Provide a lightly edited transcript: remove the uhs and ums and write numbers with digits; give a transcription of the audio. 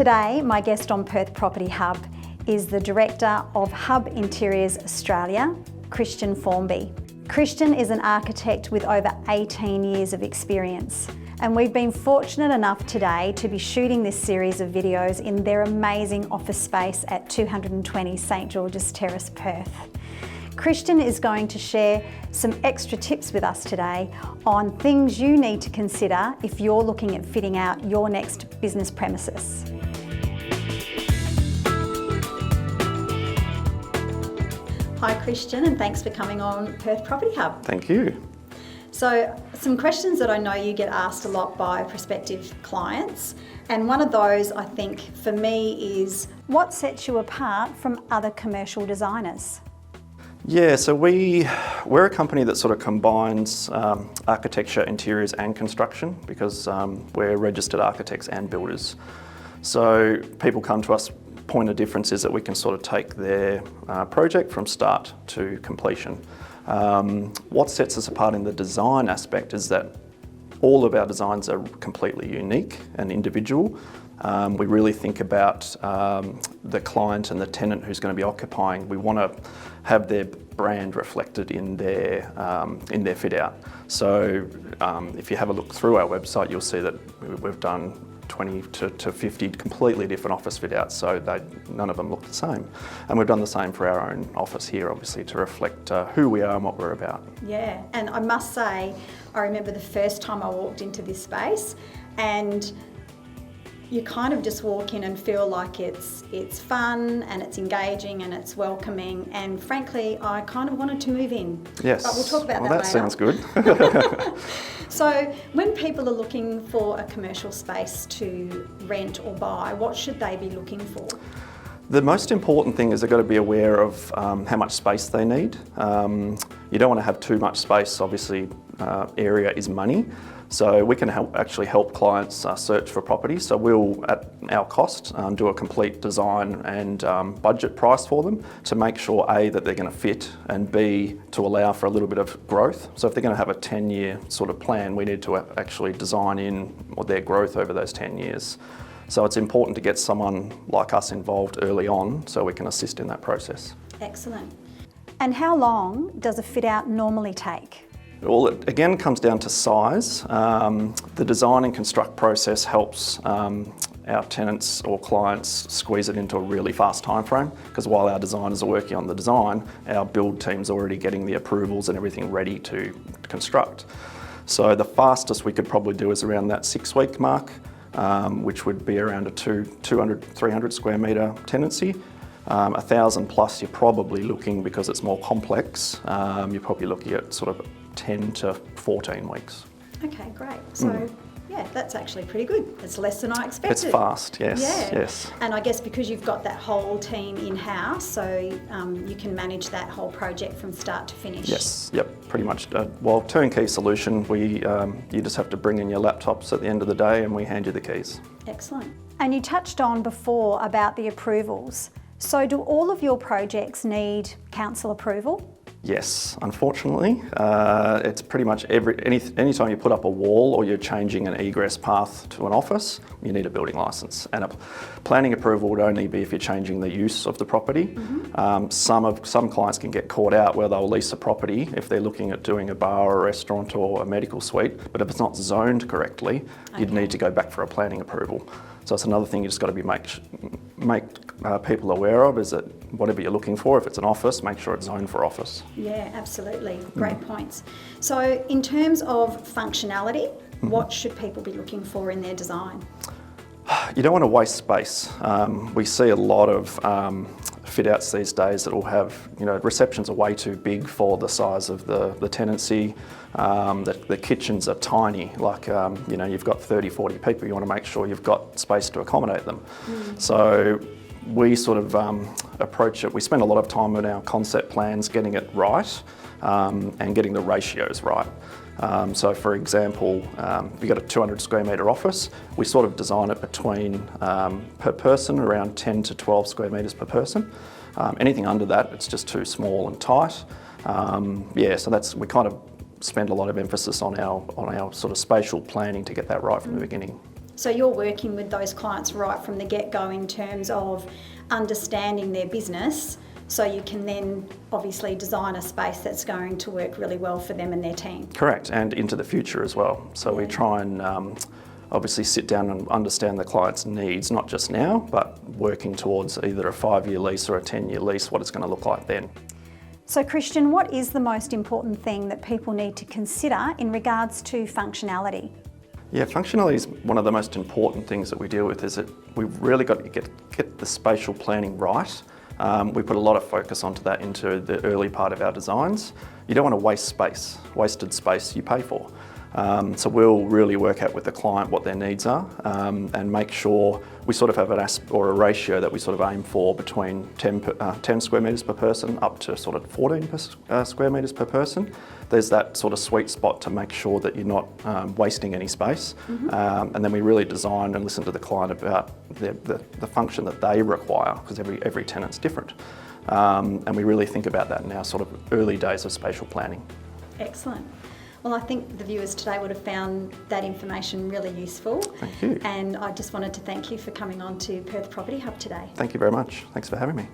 Today, my guest on Perth Property Hub is the Director of Hub Interiors Australia, Christian Formby. Christian is an architect with over 18 years of experience, and we've been fortunate enough today to be shooting this series of videos in their amazing office space at 220 St George's Terrace, Perth. Christian is going to share some extra tips with us today on things you need to consider if you're looking at fitting out your next business premises. Hi Christian, and thanks for coming on Perth Property Hub. Thank you. So, some questions that I know you get asked a lot by prospective clients, and one of those I think for me is, what sets you apart from other commercial designers? Yeah, so we're a company that sort of combines architecture, interiors and construction because we're registered architects and builders. So people come to us, point of difference is that we can sort of take their project from start to completion. What sets us apart in the design aspect is that all of our designs are completely unique and individual. We really think about the client and the tenant who's going to be occupying. We want to have their brand reflected in their fit out. So if you have a look through our website, you'll see that we've done 20 to 50 completely different office fit outs, so none of them look the same. And we've done the same for our own office here, obviously, to reflect who we are and what we're about. Yeah, and I must say, I remember the first time I walked into this space, and you kind of just walk in and feel like it's fun and it's engaging and it's welcoming, and frankly I kind of wanted to move in. Yes. But we'll talk about that later. That sounds good. So when people are looking for a commercial space to rent or buy, what should they be looking for? The most important thing is they've got to be aware of how much space they need. You don't want to have too much space, obviously area is money. So we can actually help clients search for property. So we'll, at our cost, do a complete design and budget price for them to make sure A, that they're going to fit, and B, to allow for a little bit of growth. So if they're going to have a 10-year sort of plan, we need to actually design in their growth over those 10 years. So it's important to get someone like us involved early on so we can assist in that process. Excellent. And how long does a fit out normally take? Well, it again comes down to size. The design and construct process helps our tenants or clients squeeze it into a really fast time frame, because while our designers are working on the design, our build team's already getting the approvals and everything ready to construct. So the fastest we could probably do is around that 6-week mark, which would be around a 200, 300 square metre tenancy. 1,000 plus you're probably looking, because it's more complex, you're probably looking at sort of 10 to 14 weeks. Okay, great. So yeah, that's actually pretty good. It's less than I expected. It's fast, yes. Yeah. Yes. And I guess because you've got that whole team in-house, so you can manage that whole project from start to finish. Yes, yep, pretty much. Well, turnkey solution, you just have to bring in your laptops at the end of the day and we hand you the keys. Excellent. And you touched on before about the approvals. So do all of your projects need council approval? Yes, unfortunately. It's pretty much anytime you put up a wall or you're changing an egress path to an office, you need a building licence. And a planning approval would only be if you're changing the use of the property. Mm-hmm. Some clients can get caught out where they'll lease a property if they're looking at doing a bar or a restaurant or a medical suite, but if it's not zoned correctly, you'd need to go back for a planning approval. So it's another thing you just got to be make people aware of, is that whatever you're looking for, if it's an office, make sure it's zoned for office. Yeah, absolutely. Great points. So in terms of functionality, what should people be looking for in their design? You don't want to waste space. We see a lot of fit outs these days that will have, receptions are way too big for the size of the tenancy. The kitchens are tiny, like, you've got 30, 40 people, you want to make sure you've got space to accommodate them. So we sort of approach it, we spend a lot of time on our concept plans getting it right and getting the ratios right. So for example, if you've got a 200 square metre office, we sort of design it between, per person, around 10 to 12 square metres per person. Anything under that, it's just too small and tight. So we kind of spend a lot of emphasis on our sort of spatial planning to get that right from the beginning. So you're working with those clients right from the get-go in terms of understanding their business, so you can then obviously design a space that's going to work really well for them and their team. Correct, and into the future as well. So we try and obviously sit down and understand the client's needs, not just now, but working towards either a 5-year lease or a 10-year lease, what it's going to look like then. So Christian, what is the most important thing that people need to consider in regards to functionality? Yeah, functionality is one of the most important things that we deal with. Is that we've really got to get the spatial planning right. We put a lot of focus onto that into the early part of our designs. You don't want to waste space. Wasted space you pay for. So we'll really work out with the client what their needs are and make sure we sort of have a ratio that we sort of aim for between 10 square metres per person up to sort of 14 square metres per person. There's that sort of sweet spot to make sure that you're not wasting any space. And then we really design and listen to the client about the function that they require, because every tenant's different. And we really think about that in our sort of early days of spatial planning. Excellent. Well, I think the viewers today would have found that information really useful. Thank you. And I just wanted to thank you for coming on to Perth Property Hub today. Thank you very much. Thanks for having me.